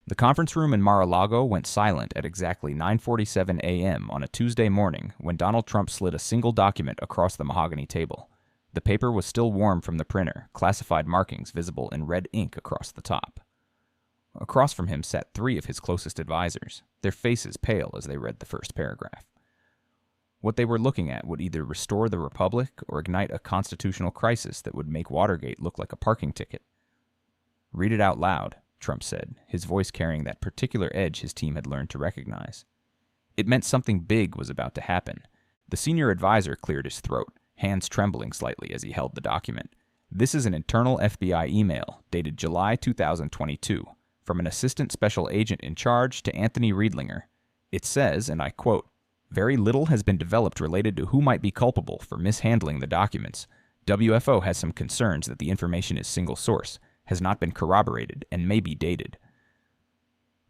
The conference room in Mar-a-Lago went silent at exactly 9:47 a.m. on a Tuesday morning when Donald Trump slid a single document across the mahogany table. The paper was still warm from the printer, classified markings visible in red ink across the top. Across from him sat three of his closest advisors, their faces pale as they read the first paragraph. What they were looking at would either restore the Republic or ignite a constitutional crisis that would make Watergate look like a parking ticket. "Read it out loud," Trump said, his voice carrying that particular edge his team had learned to recognize. It meant something big was about to happen. The senior advisor cleared his throat, hands trembling slightly as he held the document. "This is an internal FBI email, dated July 2022, from an assistant special agent in charge to Anthony Riedlinger. It says, and I quote, 'Very little has been developed related to who might be culpable for mishandling the documents. WFO has some concerns that the information is single source, has not been corroborated, and may be dated.'"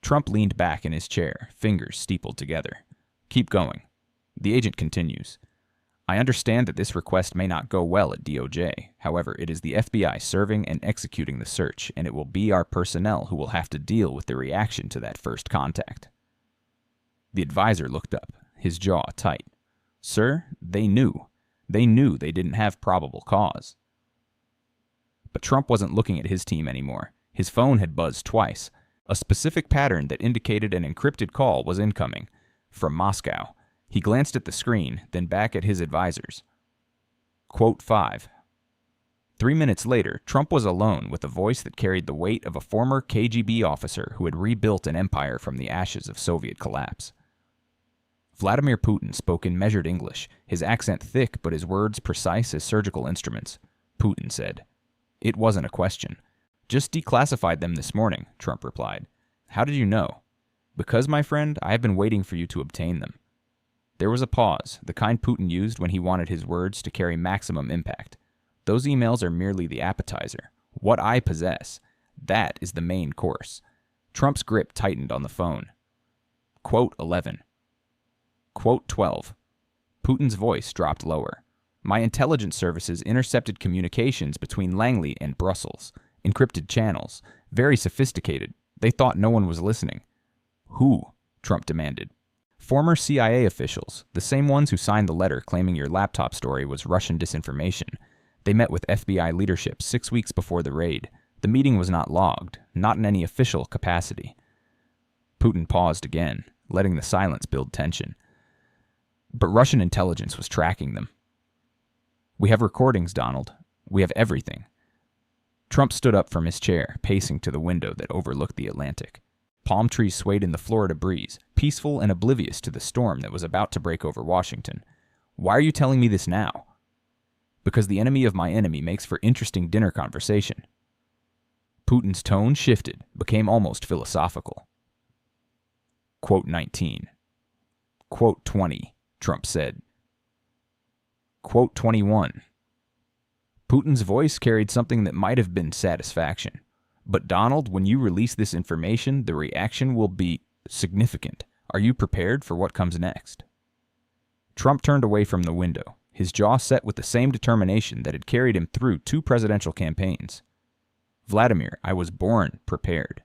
Trump leaned back in his chair, fingers steepled together. "Keep going." The agent continues. "I understand that this request may not go well at DOJ. However, it is the FBI serving and executing the search, and it will be our personnel who will have to deal with the reaction to that first contact." The advisor looked up, his jaw tight. "Sir, they knew. They knew they didn't have probable cause." But Trump wasn't looking at his team anymore. His phone had buzzed twice, a specific pattern that indicated an encrypted call was incoming, from Moscow. He glanced at the screen, then back at his advisors. Quote 5. 3 minutes later, Trump was alone with a voice that carried the weight of a former KGB officer who had rebuilt an empire from the ashes of Soviet collapse. Vladimir Putin spoke in measured English, his accent thick but his words precise as surgical instruments. Putin said. "It wasn't a question. Just declassified them this morning," Trump replied. "How did you know?" "Because, my friend, I have been waiting for you to obtain them." There was a pause, the kind Putin used when he wanted his words to carry maximum impact. "Those emails are merely the appetizer. What I possess, that is the main course." Trump's grip tightened on the phone. Quote 11. Quote 12. Putin's voice dropped lower. "My intelligence services intercepted communications between Langley and Brussels. Encrypted channels. Very sophisticated. They thought no one was listening." "Who?" Trump demanded. "Former CIA officials, the same ones who signed the letter claiming your laptop story was Russian disinformation. They met with FBI leadership 6 weeks before the raid. The meeting was not logged, not in any official capacity." Putin paused again, letting the silence build tension. "But Russian intelligence was tracking them." "We have recordings, Donald. We have everything." Trump stood up from his chair, pacing to the window that overlooked the Atlantic. Palm trees swayed in the Florida breeze, peaceful and oblivious to the storm that was about to break over Washington. "Why are you telling me this now?" "Because the enemy of my enemy makes for interesting dinner conversation." Putin's tone shifted, became almost philosophical. Quote 19. Quote 20, Trump said. Quote 21. Putin's voice carried something that might have been satisfaction. "But Donald, when you release this information, the reaction will be significant. Are you prepared for what comes next?" Trump turned away from the window, his jaw set with the same determination that had carried him through 2 presidential campaigns. "Vladimir, I was born prepared."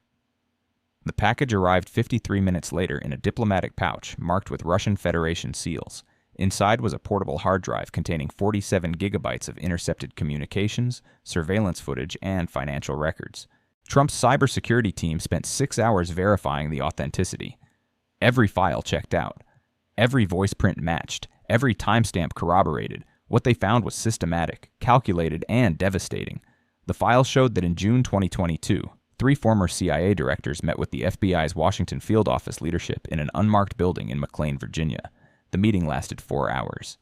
The package arrived 53 minutes later in a diplomatic pouch marked with Russian Federation seals. Inside was a portable hard drive containing 47 gigabytes of intercepted communications, surveillance footage, and financial records. Trump's cybersecurity team spent 6 hours verifying the authenticity. Every file checked out. Every voice print matched. Every timestamp corroborated. What they found was systematic, calculated, and devastating. The file showed that in June 2022, 3 former CIA directors met with the FBI's Washington field office leadership in an unmarked building in McLean, Virginia. The meeting lasted 4 hours.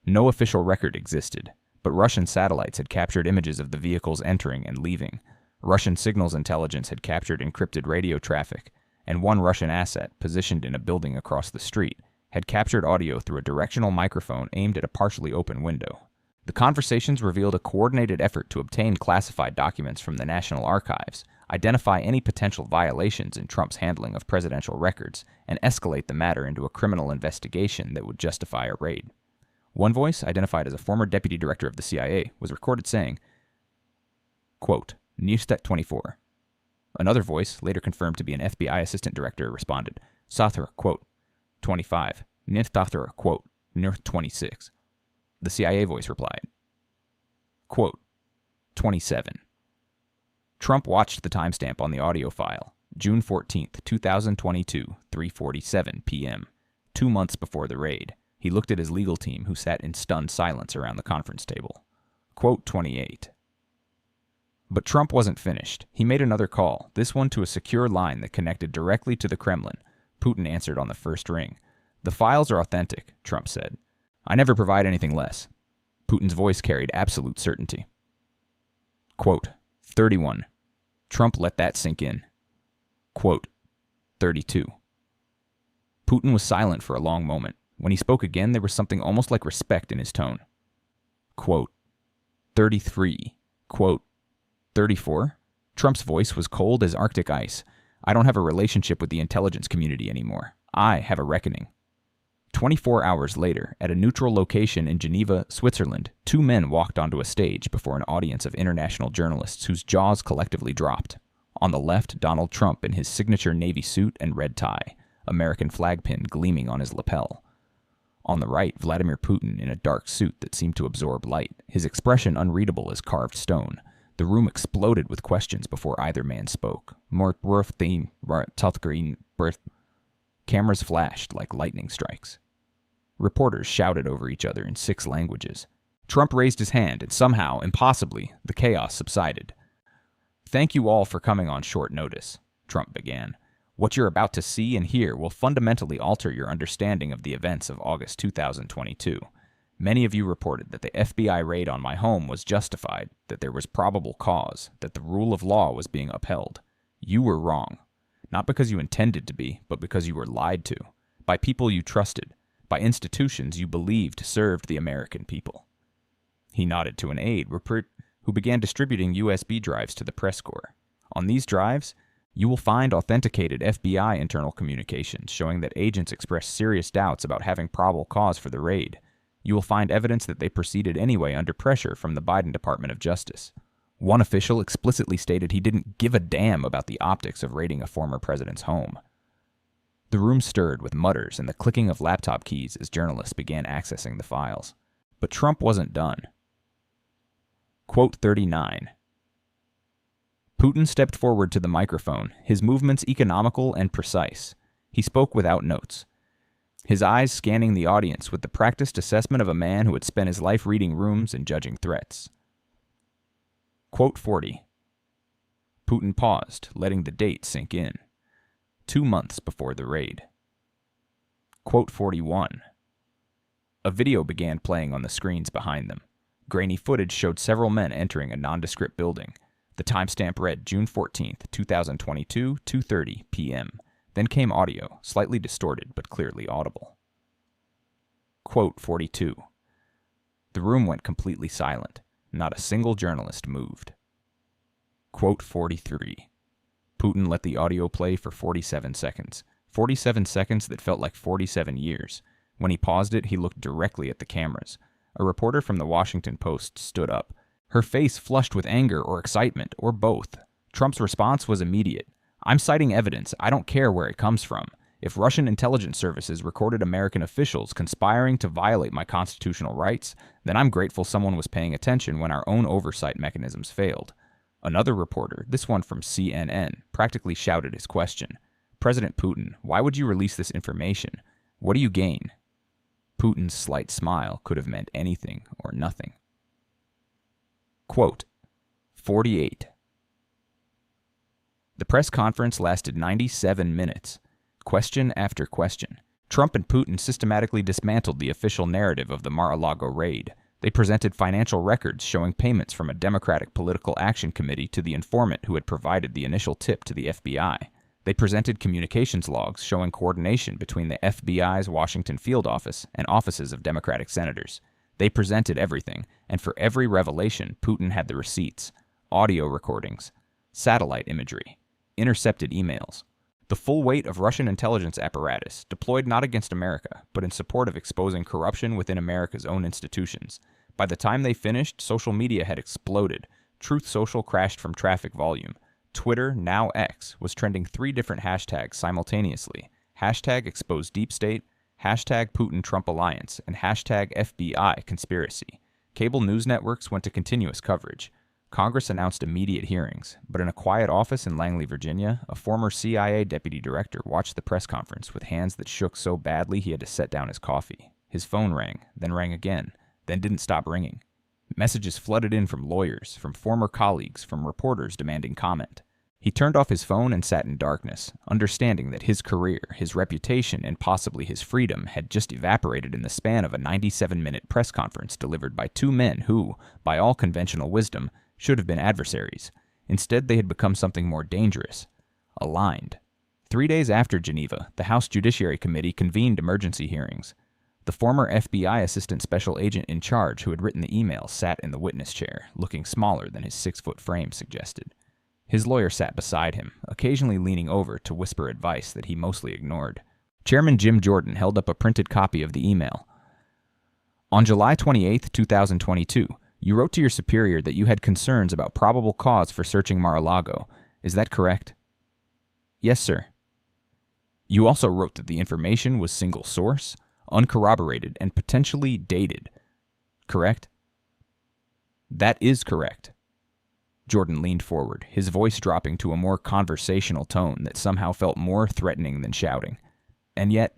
No official record existed, but Russian satellites had captured images of the vehicles entering and leaving. Russian signals intelligence had captured encrypted radio traffic, and one Russian asset, positioned in a building across the street, had captured audio through a directional microphone aimed at a partially open window. The conversations revealed a coordinated effort to obtain classified documents from the National Archives, identify any potential violations in Trump's handling of presidential records, and escalate the matter into a criminal investigation that would justify a raid. One voice, identified as a former deputy director of the CIA, was recorded saying, quote, "Newstet 24. Another voice, later confirmed to be an FBI assistant director, responded, Sathra, quote, 25, Niththatra, quote, Nirth 26. The CIA voice replied, quote, 27. Trump watched the timestamp on the audio file, June 14, 2022, 3:47 p.m., 2 months before the raid. He looked at his legal team, who sat in stunned silence around the conference table. Quote 28. But Trump wasn't finished. He made another call, this one to a secure line that connected directly to the Kremlin. Putin answered on the first ring. The files are authentic, Trump said. I never provide anything less. Putin's voice carried absolute certainty. Quote 31. Trump let that sink in. Quote 32. Putin was silent for a long moment. When he spoke again, there was something almost like respect in his tone. Quote 33. Quote 34. Trump's voice was cold as Arctic ice. I don't have a relationship with the intelligence community anymore. I have a reckoning. 24 hours later, at a neutral location in Geneva, Switzerland, 2 men walked onto a stage before an audience of international journalists whose jaws collectively dropped. On the left, Donald Trump in his signature navy suit and red tie, American flag pin gleaming on his lapel. On the right, Vladimir Putin in a dark suit that seemed to absorb light, his expression unreadable as carved stone. The room exploded with questions before either man spoke. Cameras flashed like lightning strikes. Reporters shouted over each other in 6 languages. Trump raised his hand, and somehow, impossibly, the chaos subsided. Thank you all for coming on short notice, Trump began. What you're about to see and hear will fundamentally alter your understanding of the events of August 2022. Many of you reported that the FBI raid on my home was justified, that there was probable cause, that the rule of law was being upheld. You were wrong. Not because you intended to be, but because you were lied to. By people you trusted. By institutions you believed served the American people. He nodded to an aide who began distributing USB drives to the press corps. On these drives, you will find authenticated FBI internal communications showing that agents expressed serious doubts about having probable cause for the raid. You will find evidence that they proceeded anyway under pressure from the Biden Department of Justice. One official explicitly stated he didn't give a damn about the optics of raiding a former president's home. The room stirred with mutters and the clicking of laptop keys as journalists began accessing the files. But Trump wasn't done. Quote 39. Putin stepped forward to the microphone, his movements economical and precise. He spoke without notes, his eyes scanning the audience with the practiced assessment of a man who had spent his life reading rooms and judging threats. Quote 40. Putin paused, letting the date sink in. 2 months before the raid. Quote 41. A video began playing on the screens behind them. Grainy footage showed several men entering a nondescript building. The timestamp read June 14th, 2022, 2:30 p.m. Then came audio, slightly distorted but clearly audible. Quote 42. The room went completely silent. Not a single journalist moved. Quote 43. Putin let the audio play for 47 seconds. 47 seconds that felt like 47 years. When he paused it, he looked directly at the cameras. A reporter from the Washington Post stood up, her face flushed with anger or excitement, or both. Trump's response was immediate. I'm citing evidence. I don't care where it comes from. If Russian intelligence services recorded American officials conspiring to violate my constitutional rights, then I'm grateful someone was paying attention when our own oversight mechanisms failed. Another reporter, this one from CNN, practically shouted his question. President Putin, why would you release this information? What do you gain? Putin's slight smile could have meant anything or nothing. Quote 48. The press conference lasted 97 minutes. Question after question. Trump and Putin systematically dismantled the official narrative of the Mar-a-Lago raid. They presented financial records showing payments from a Democratic Political Action Committee to the informant who had provided the initial tip to the FBI. They presented communications logs showing coordination between the FBI's Washington field office and offices of Democratic senators. They presented everything, and for every revelation, Putin had the receipts, audio recordings, satellite imagery, intercepted emails. The full weight of Russian intelligence apparatus, deployed not against America, but in support of exposing corruption within America's own institutions. By the time they finished, social media had exploded. Truth Social crashed from traffic volume. Twitter, now X, was trending 3 different hashtags simultaneously. Hashtag expose deep state, hashtag Putin-Trump alliance, and hashtag FBI conspiracy. Cable news networks went to continuous coverage. Congress announced immediate hearings, but in a quiet office in Langley, Virginia, a former CIA deputy director watched the press conference with hands that shook so badly he had to set down his coffee. His phone rang, then rang again, then didn't stop ringing. Messages flooded in from lawyers, from former colleagues, from reporters demanding comment. He turned off his phone and sat in darkness, understanding that his career, his reputation, and possibly his freedom had just evaporated in the span of a 97-minute press conference delivered by 2 men who, by all conventional wisdom, should have been adversaries. Instead, they had become something more dangerous. Aligned. 3 days after Geneva, the House Judiciary Committee convened emergency hearings. The former FBI assistant special agent in charge who had written the email sat in the witness chair, looking smaller than his 6-foot frame suggested. His lawyer sat beside him, occasionally leaning over to whisper advice that he mostly ignored. Chairman Jim Jordan held up a printed copy of the email. On July 28, 2022, you wrote to your superior that you had concerns about probable cause for searching Mar-a-Lago. Is that correct? Yes, sir. You also wrote that the information was single source, uncorroborated, and potentially dated. Correct? That is correct. Jordan leaned forward, his voice dropping to a more conversational tone that somehow felt more threatening than shouting. And yet,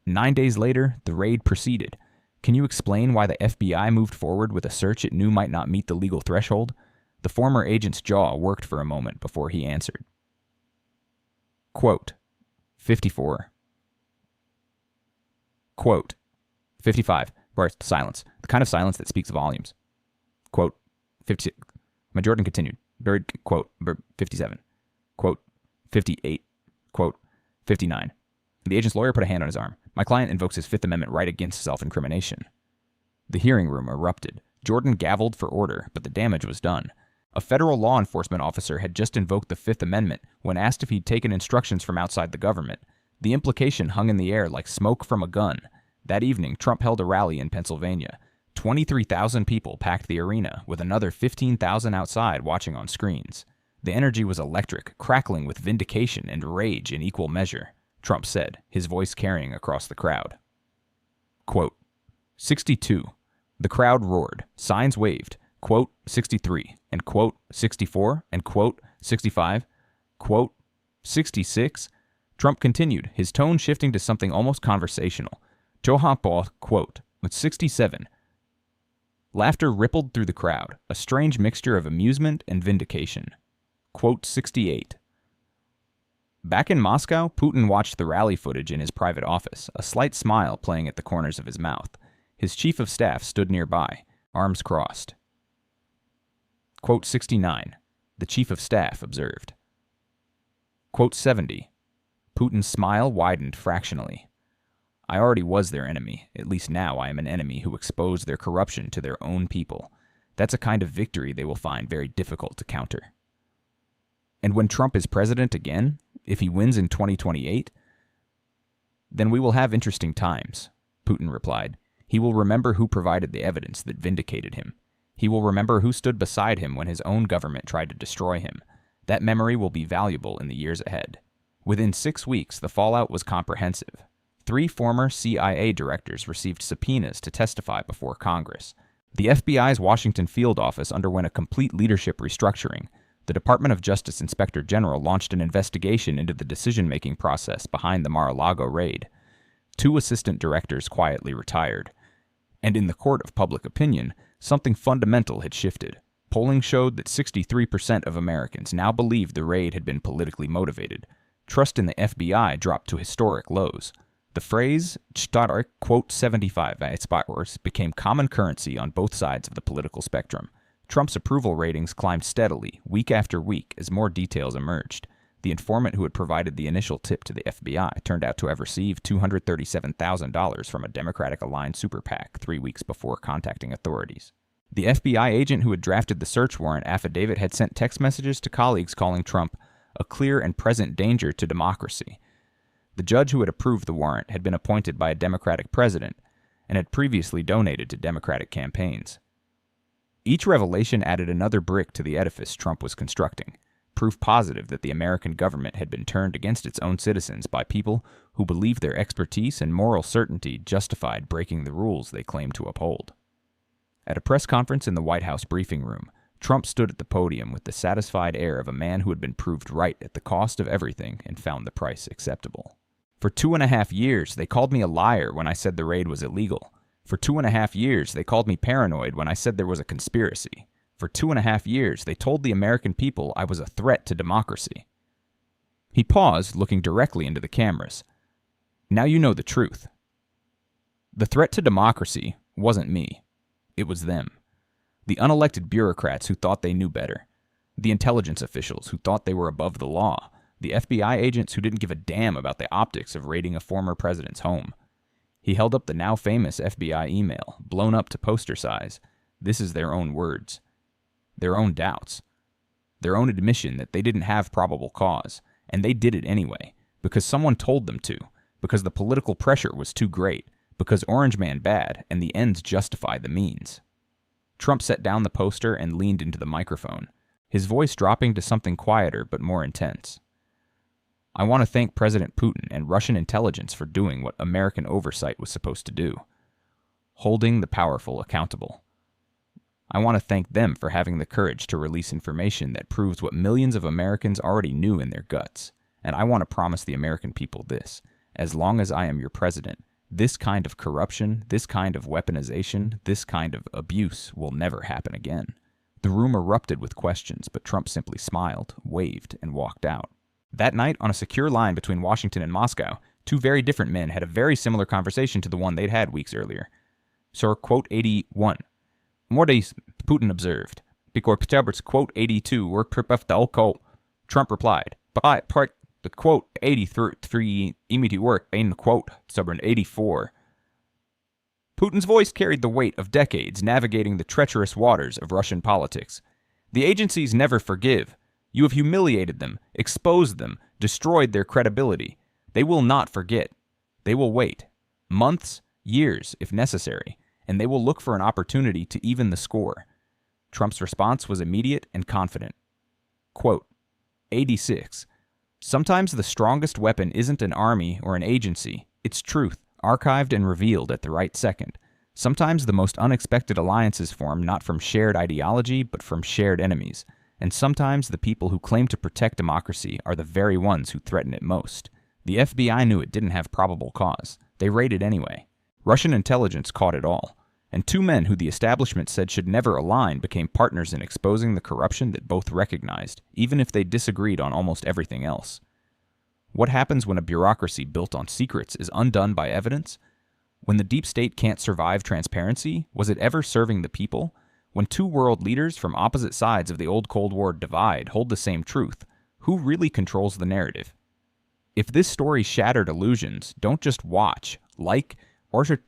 9 days later, the raid proceeded. Can you explain why the FBI moved forward with a search it knew might not meet the legal threshold? The former agent's jaw worked for a moment before he answered. Quote, 54. Quote, 55. Silence. The kind of silence that speaks volumes. Quote, 56. Jordan continued. Quote, 57. Quote, 58. Quote, 59. The agent's lawyer put a hand on his arm. My client invokes his Fifth Amendment right against self-incrimination. The hearing room erupted. Jordan gavelled for order, but the damage was done. A federal law enforcement officer had just invoked the Fifth Amendment when asked if he'd taken instructions from outside the government. The implication hung in the air like smoke from a gun. That evening, Trump held a rally in Pennsylvania. 23,000 people packed the arena, with another 15,000 outside watching on screens. The energy was electric, crackling with vindication and rage in equal measure, Trump said, his voice carrying across the crowd. Quote, 62. The crowd roared, signs waved, quote, 63, and quote, 64, and quote, 65, quote, 66. Trump continued, his tone shifting to something almost conversational. Johann quote, with 67. Laughter rippled through the crowd, a strange mixture of amusement and vindication. Quote 68. Back in Moscow, Putin watched the rally footage in his private office, a slight smile playing at the corners of his mouth. His chief of staff stood nearby, arms crossed. Quote 69. The chief of staff observed. Quote 70. Putin's smile widened fractionally. I already was their enemy. At least now I am an enemy who exposed their corruption to their own people. That's a kind of victory they will find very difficult to counter. And when Trump is president again, if he wins in 2028, then we will have interesting times, Putin replied. He will remember who provided the evidence that vindicated him. He will remember who stood beside him when his own government tried to destroy him. That memory will be valuable in the years ahead. Within 6 weeks, the fallout was comprehensive. 3 former CIA directors received subpoenas to testify before Congress. The FBI's Washington field office underwent a complete leadership restructuring. The Department of Justice Inspector General launched an investigation into the decision-making process behind the Mar-a-Lago raid. 2 assistant directors quietly retired. And in the court of public opinion, something fundamental had shifted. Polling showed that 63% of Americans now believed the raid had been politically motivated. Trust in the FBI dropped to historic lows. The phrase, quote 75 became common currency on both sides of the political spectrum. Trump's approval ratings climbed steadily, week after week, as more details emerged. The informant who had provided the initial tip to the FBI turned out to have received $237,000 from a Democratic-aligned super PAC 3 weeks before contacting authorities. The FBI agent who had drafted the search warrant affidavit had sent text messages to colleagues calling Trump a clear and present danger to democracy. The judge who had approved the warrant had been appointed by a Democratic president and had previously donated to Democratic campaigns. Each revelation added another brick to the edifice Trump was constructing. proof positive that the American government had been turned against its own citizens by people who believed their expertise and moral certainty justified breaking the rules they claimed to uphold. At a press conference in the White House briefing room, Trump stood at the podium with the satisfied air of a man who had been proved right at the cost of everything and found the price acceptable. For 2.5 years, they called me a liar when I said the raid was illegal. For 2.5 years, they called me paranoid when I said there was a conspiracy. For 2.5 years, they told the American people I was a threat to democracy. He paused, looking directly into the cameras. Now you know the truth. The threat to democracy wasn't me. It was them. The unelected bureaucrats who thought they knew better. The intelligence officials who thought they were above the law. The FBI agents who didn't give a damn about the optics of raiding a former president's home. He held up the now famous FBI email, blown up to poster size. This is their own words. Their own doubts. Their own admission that they didn't have probable cause, and they did it anyway, because someone told them to, because the political pressure was too great, because Orange Man bad, and the ends justify the means. Trump set down the poster and leaned into the microphone, his voice dropping to something quieter but more intense. I want to thank President Putin and Russian intelligence for doing what American oversight was supposed to do, holding the powerful accountable. I want to thank them for having the courage to release information that proves what millions of Americans already knew in their guts. And I want to promise the American people this: as long as I am your president, this kind of corruption, this kind of weaponization, this kind of abuse will never happen again. The room erupted with questions, but Trump simply smiled, waved, and walked out. That night, on a secure line between Washington and Moscow, two very different men had a very similar conversation to the one they'd had weeks earlier. Sir, quote 81. Mordis, Putin observed. Because Peterboroug's quote 82 work prepaf the quote. Trump replied, but I part the quote 83 immediate work in the quote stubborn 84. Putin's voice carried the weight of decades navigating the treacherous waters of Russian politics. The agencies never forgive. You have humiliated them, exposed them, destroyed their credibility. They will not forget. They will wait. Months, years, if necessary, and they will look for an opportunity to even the score. Trump's response was immediate and confident. Quote, 86. Sometimes the strongest weapon isn't an army or an agency. It's truth, archived and revealed at the right second. Sometimes the most unexpected alliances form not from shared ideology, but from shared enemies. And sometimes the people who claim to protect democracy are the very ones who threaten it most. The FBI knew it didn't have probable cause. They raided anyway. Russian intelligence caught it all. And two men who the establishment said should never align became partners in exposing the corruption that both recognized, even if they disagreed on almost everything else. What happens when a bureaucracy built on secrets is undone by evidence? When the deep state can't survive transparency, was it ever serving the people? When two world leaders from opposite sides of the old Cold War divide hold the same truth, who really controls the narrative? If this story shattered illusions, don't just watch, like, or share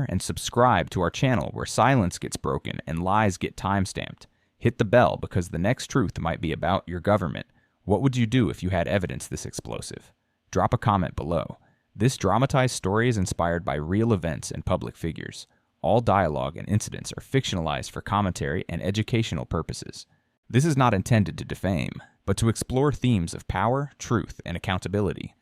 and subscribe to our channel where silence gets broken and lies get timestamped. Hit the bell because the next truth might be about your government. What would you do if you had evidence this explosive? Drop a comment below. This dramatized story is inspired by real events and public figures. All dialogue and incidents are fictionalized for commentary and educational purposes. This is not intended to defame, but to explore themes of power, truth, and accountability.